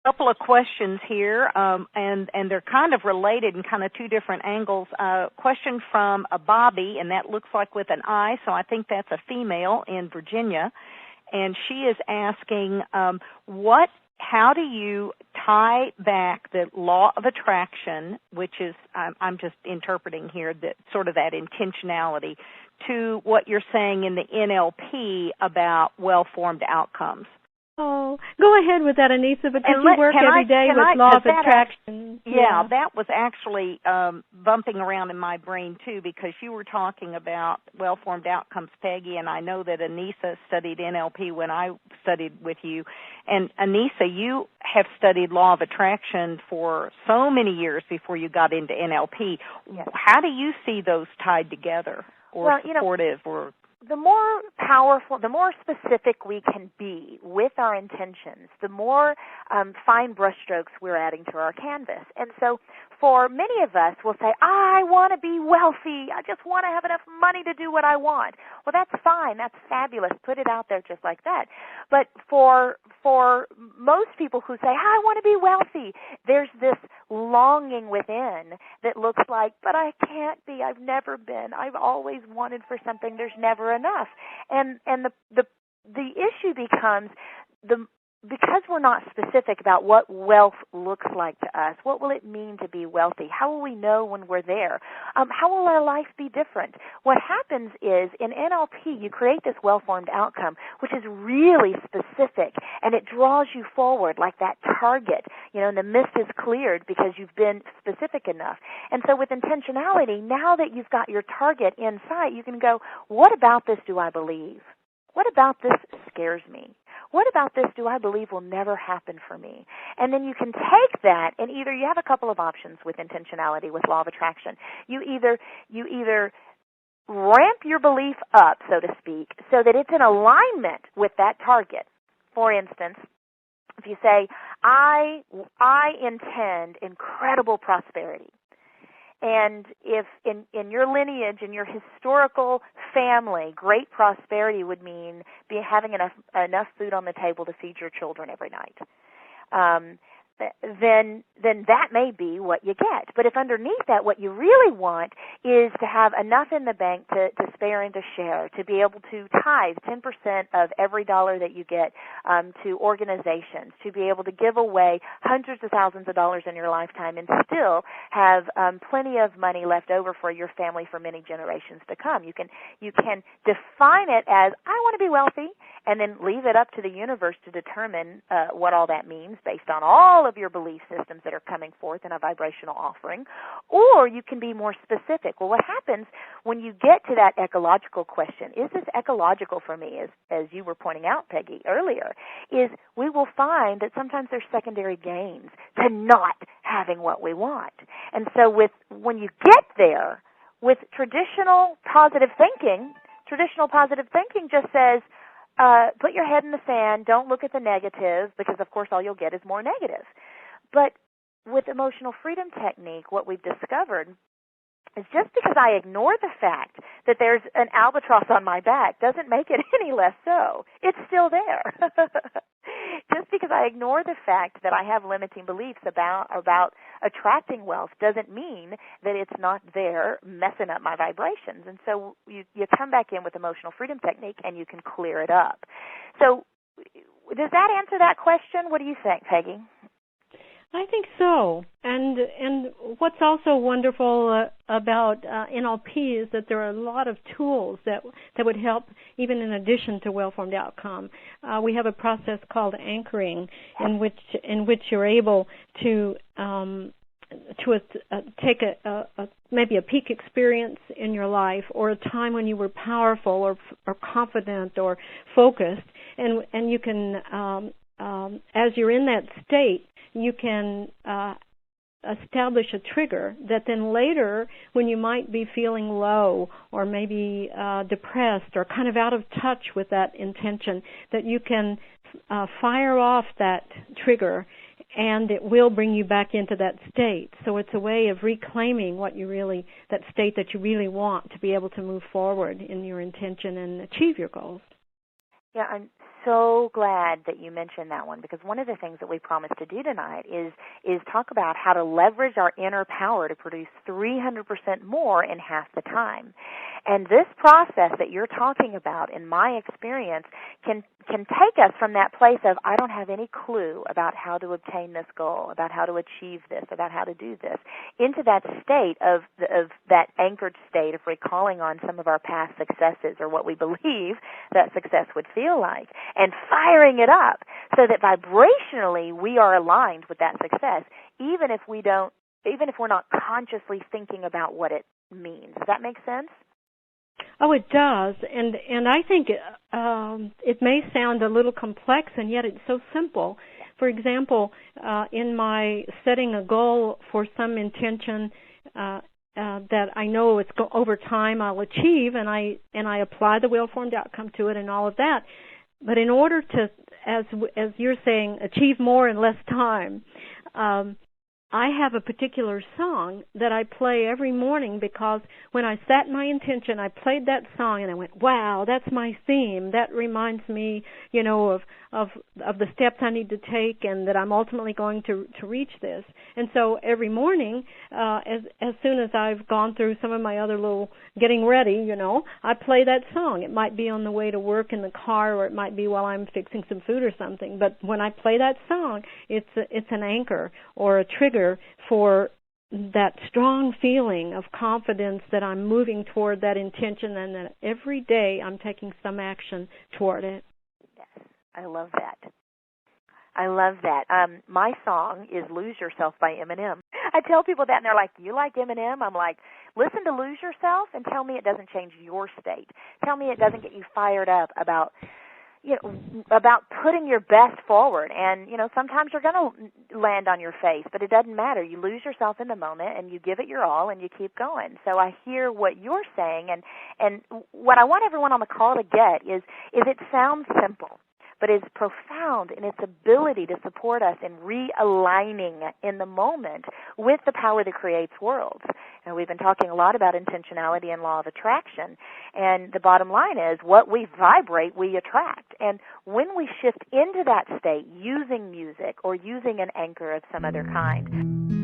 Couple of questions here, and they're kind of related in kind of two different angles. Question from a Bobby, and that looks like with an I, so I think that's a female in Virginia. And she is asking, how do you tie back the law of attraction, which is, I'm just interpreting here, that sort of that intentionality, to what you're saying in the NLP about well-formed outcomes? Oh, go ahead with that, Anissa, because you work every day with law of attraction. Yeah, that was actually bumping around in my brain, too, because you were talking about well-formed outcomes, Peggy, and I know that Anissa studied NLP when I studied with you. And, Anissa, you have studied law of attraction for so many years before you got into NLP. Yes. How do you see those tied together or supportive or... The more powerful, the more specific we can be with our intentions, the more fine brushstrokes we're adding to our canvas. And so for many of us, we'll say, I want to be wealthy. I just want to have enough money to do what I want. Well, that's fine. That's fabulous. Put it out there just like that. But for most people who say, I want to be wealthy, there's this longing within that looks like, but I can't be. I've never been. I've always wanted for something. There's never enough. And the issue becomes because we're not specific about what wealth looks like to us, what will it mean to be wealthy? How will we know when we're there? How will our life be different? What happens is in NLP, you create this well-formed outcome, which is really specific, and it draws you forward like that target, and the mist is cleared because you've been specific enough. And so with intentionality, now that you've got your target in sight, you can go, what about this do I believe? What about this scares me? What about this do I believe will never happen for me? And then you can take that, and either you have a couple of options with intentionality, with law of attraction. You either ramp your belief up, so to speak, so that it's in alignment with that target. For instance, if you say, I intend incredible prosperity. And if in your lineage, in your historical family, great prosperity would mean having enough food on the table to feed your children every night, then that may be what you get. But if underneath that what you really want is to have enough in the bank to spare and to share, to be able to tithe 10% of every dollar that you get to organizations, to be able to give away hundreds of thousands of dollars in your lifetime and still have plenty of money left over for your family for many generations to come. You can define it as, I want to be wealthy, and then leave it up to the universe to determine what all that means based on all of your belief systems that are coming forth in a vibrational offering. Or you can be more specific. Well, what happens when you get to that ecological question, is this ecological for me, as you were pointing out, Peggy, earlier, is we will find that sometimes there's secondary gains to not having what we want. And so when you get there, with traditional positive thinking just says, put your head in the sand, don't look at the negative, because, of course, all you'll get is more negative. But with emotional freedom technique, what we've discovered is just because I ignore the fact that there's an albatross on my back doesn't make it any less so. It's still there. Just because I ignore the fact that I have limiting beliefs about attracting wealth doesn't mean that it's not there messing up my vibrations. And so you come back in with emotional freedom technique and you can clear it up. So does that answer that question? What do you think, Peggy? I think so. And what's also wonderful about NLP is that there are a lot of tools that would help even in addition to well-formed outcome. We have a process called anchoring in which you're able to take maybe a peak experience in your life or a time when you were powerful or confident or focused, and you can as you're in that state, you can establish a trigger that then later, when you might be feeling low or maybe depressed or kind of out of touch with that intention, that you can fire off that trigger and it will bring you back into that state. So it's a way of reclaiming that state that you really want to be able to move forward in your intention and achieve your goals. Yeah, I'm so glad that you mentioned that one, because one of the things that we promised to do tonight is talk about how to leverage our inner power to produce 300% more in half the time. And this process that you're talking about, in my experience, can take us from that place of I don't have any clue about how to obtain this goal, about how to achieve this, about how to do this, into that state of that anchored state of recalling on some of our past successes or what we believe that success would feel like, and firing it up so that vibrationally we are aligned with that success, even if we're not consciously thinking about what it means. Does that make sense? Oh, it does, and I think it may sound a little complex, and yet it's so simple. For example, in my setting a goal for some intention that I know over time I'll achieve, and I apply the will formed outcome to it and all of that. But in order to, as you're saying, achieve more in less time, I have a particular song that I play every morning, because when I set my intention, I played that song and I went, wow, that's my theme. That reminds me, of the steps I need to take, and that I'm ultimately going to reach this. And so every morning, as soon as I've gone through some of my other little getting ready, I play that song. It might be on the way to work in the car, or it might be while I'm fixing some food or something. But when I play that song, it's an anchor or a trigger for that strong feeling of confidence that I'm moving toward that intention, and that every day I'm taking some action toward it. Yes, I love that. I love that. My song is Lose Yourself by Eminem. I tell people that, and they're like, you like Eminem? I'm like, listen to Lose Yourself and tell me it doesn't change your state. Tell me it doesn't get you fired up about putting your best forward. And, sometimes you're going to land on your face, but it doesn't matter. You lose yourself in the moment, and you give it your all, and you keep going. So I hear what you're saying, and what I want everyone on the call to get is it sounds simple, but it's profound in its ability to support us in realigning in the moment with the power that creates worlds. And we've been talking a lot about intentionality and law of attraction, and the bottom line is what we vibrate, we attract. And when we shift into that state using music or using an anchor of some other kind,